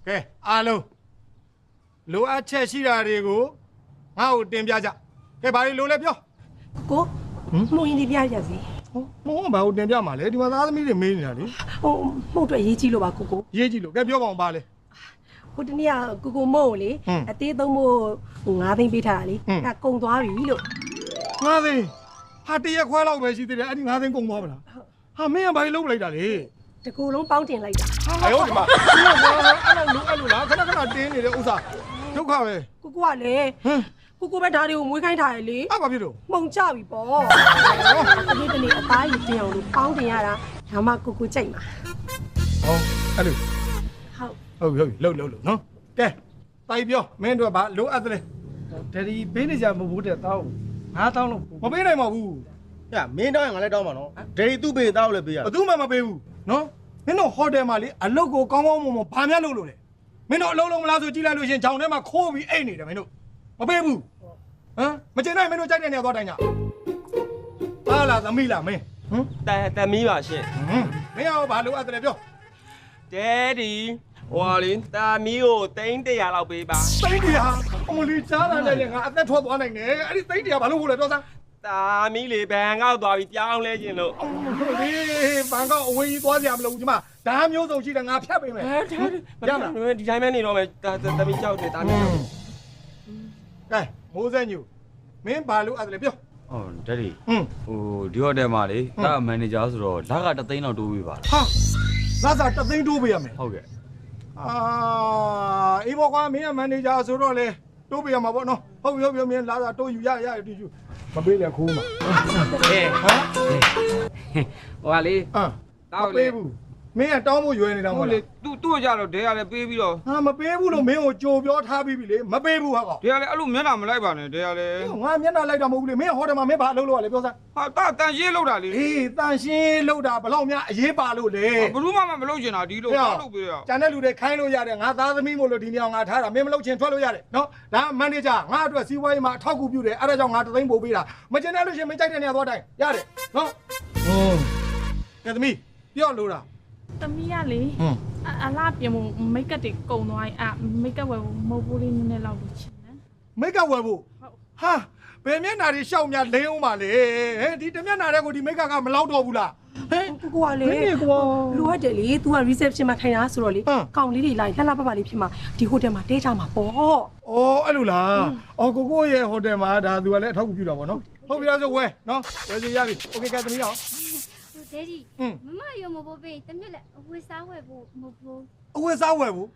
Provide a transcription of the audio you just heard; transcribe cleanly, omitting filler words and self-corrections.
ကဲအားလုံးလိုအပ်ချက်ရှိတာတွေကိုငါ့ကိုတင်ပြကြကဲဘာလို့လဲပြော ကိုမှုရင်းဒီပြရစီ ဟောဘာလို့တင်ပြမှာလဲဒီမှာသားသမီးတွေမေးနေတာလေ ဟိုမှုအတွက်ရေးကြည့်လို့ပါကို ရေးကြည့်လို့ကဲပြောပါအောင်ပါလဲ ဟိုတနေ့ကကိုမို့ကိုလေအသေးသုံးဖို့9သိန်းပေးထားတာလေအဲကုံသွားပြီလို့ ငါသိဟာတရက်ခွဲလောက်ပဲရှိသေးတယ်အဲ့ဒီငါသိကုန်သွားမလားဟာမင်းကဘာလို့လုပ်လိုက်တာလေ တကူလုံးပေါင်းတင်လိုက်တာ ဟာဟုတ်ဒီမှာအဲ့လိုလားခဏခဏတင်းနေတဲ့ဥစ္စာဒုက္ခပဲ ကိုကလေကိုပဲဓာတ်တွေကိုမွေးခိုင်းထားရလေ အဲ့ဘာဖြစ်လို့ မှုံကြပြီပေါ့တနေ့အသားကြီးတင်အောင်လို့ပေါင်းတင်ရတာဒါမှကိုကြိုက်မှာ ဟောအဲ့လို ဟုတ် ဟုတ်ပြီလှုပ်နော်ကဲတိုက်ပြောမင်းတို့ကဘာလိုအပ်တယ် ဒယ်ဒီပေးနေကြမဟုတ်တဲ့တောင်း9000လို့ မပေးနိုင်ပါဘူး ညမင်းတောင်းရင်ငါလည်းတောင်းပါနော်ဒယ်ရီသူ့ပေးတောင်းလည်းပေးရ ဘယ်သူမှမပေးဘူးနော်မင်းတို့ဟိုတယ်မှာလေအလုပ်ကိုကောင်းကောင်းမွန်မွန်ဘာများလုပ်လို့လဲမင်းတို့အလုပ်လုံးမလားဆိုကြည့်လိုက်လို့ရှင်ဂျောင်ထဲမှာခိုးပြီးအိတ်နေတယ်မင်းတို့မပေးဘူးဟမ်မကျင်နိုင်မင်းတို့ကြိုက်တဲ့နေရာသွားတိုင်းကြဟာလားသမီးလားမင်းဟမ် တမီးပါရှင် မင်းရောဘာလိုအပ်တယ်ပြော ဒဲဒီဟွာလင်းတမီးကို300လောက်ပေးပါ သိန်းတရားအမလီကြားတာလည်းငါအသက်ထွက်သွားနိုင်တယ်အဲ့ဒီသိန်းတရားဘာလို့ဟုတ်လဲပြောစမ်း တမီးလေးဘန်ကောက်သွားပြီးပြောင်းလဲခြင်းလို့ ဒီဘန်ကောက်အဝေးကြီးသွားကြမလို့ဒီမှာဓာမျိုးစုံရှိတယ်ငါဖြတ်ပေးမယ် ရမလားဒီတိုင်းပဲနေတော့မယ်တမီးကြောက်တယ်တမီးကြောက်တယ် ကဲမိုးစဲညူမင်းဘာလို့အဲ့ဒါလဲပြော ဟုတ်ဒက်ဒီ ဟွန်း ဟိုဒီဟိုတယ်မှာလေတာမန်နေဂျာဆိုတော့လက3သိန်းလောက်တိုးပေးပါ ဟာလာစားတသိန်းတိုးပေးရမယ် ဟုတ်ကဲ့ အေးဘောကွာမင်းကမန်နေဂျာဆိုတော့လေတိုးပေးရမှာပေါ့နော်ဟုတ်ပြီမင်းလာစားတိုးယူရတူယူမပေးလည်းခိုးမှာ ဟဲ့ ဟမ် ဟိုကလေ တောင်းပေးဘူးမင်းကတောင်းဖို့ရွယ်နေတာမ ဟို ဟုတ် လေ လား သူ့ကြတော့ဒဲရလည်းပေးပြီးတော့ ဟာမပေးဘူးလို့မင်းကိုကြိုပြောထားပြီးပြီလေမပေးဘူးဟာကော ဒဲရလည်းအဲ့လိုမျက်နှာမလိုက်ပါနဲ့ဒဲရလည်း ငါမျက်နှာလိုက်တာမဟုတ်ဘူးလေမင်းဟိုတယ်မှာမင်းဘာအလုပ်လုပ်ရလဲပြောစမ်း ဟာတန်ရှင်းလောက်တာလေ အေးတန်ရှင်းလောက်တာဘလောက်များအရေးပါလို့လေ ဘယ်သူမှမလုပ်ချင်တာဒီလိုလုပ်ပေးရ ကျန်တဲ့လူတွေခိုင်းလို့ရတယ်ငါသားသမီးမို့လို့ဒီနေရာငါထားတာမင်းမလုပ်ချင်ထွက်လို့ရတယ်နော်ဒါမန်နေဂျာငါအတွက်စီးပွားရေးမှာအထောက်အကူပြုတယ်အဲ့ဒါကြောင့်ငါတသိန်းပို့ပေးတာမကျန်တဲ့လို့ရှင်မင်းကြိုက်တဲ့နေရာသွားတိုင်းရတယ်နော်ကဲသမီးပြောလို့တာ သမီးကလေအလားပြင်ဖို့မိတ်ကပ်တွေကုန်သွားရင်မိတ်ကပ်ဝယ်ဖို့မဟုတ်ဘူးလေးနည်းနည်းလောက်လို့ချင်တယ် မိတ်ကပ်ဝယ်ဖို့ဟာဘယ်မျက်နှာတွေရှောက်များလိမ့်အောင်ပါလေဟဲ့ဒီတမျက်နှာတဲ့ကိုဒီမိတ်ကပ်ကမလောက်တော့ဘူးလားဟဲ့ ကိုကလေလိုအပ်တယ်လေ तू က reception မှာထိုင်တာဆိုတော့လေကောင်လေးတွေလိုက်လှလှပပလေးဖြစ်မှာဒီဟိုတယ်မှာတဲကြမှာပေါ့ အော်အဲ့လိုလားအော်ကိုရဲ့ဟိုတယ်မှာဒါသူကလည်းအထောက်အကူပြုတာပေါ့နော်ဟုတ်ပြီလားဆိုဝဲနော်ဝယ်စီရပြီโอเคကဲသမီးအောင် ဒဲဒီမမရောမဖို့ပေးတမက်လက်အဝတ်စားဝယ်ဖို့မဟုတ်ဘူး အဝတ်စားဝယ်ဖို့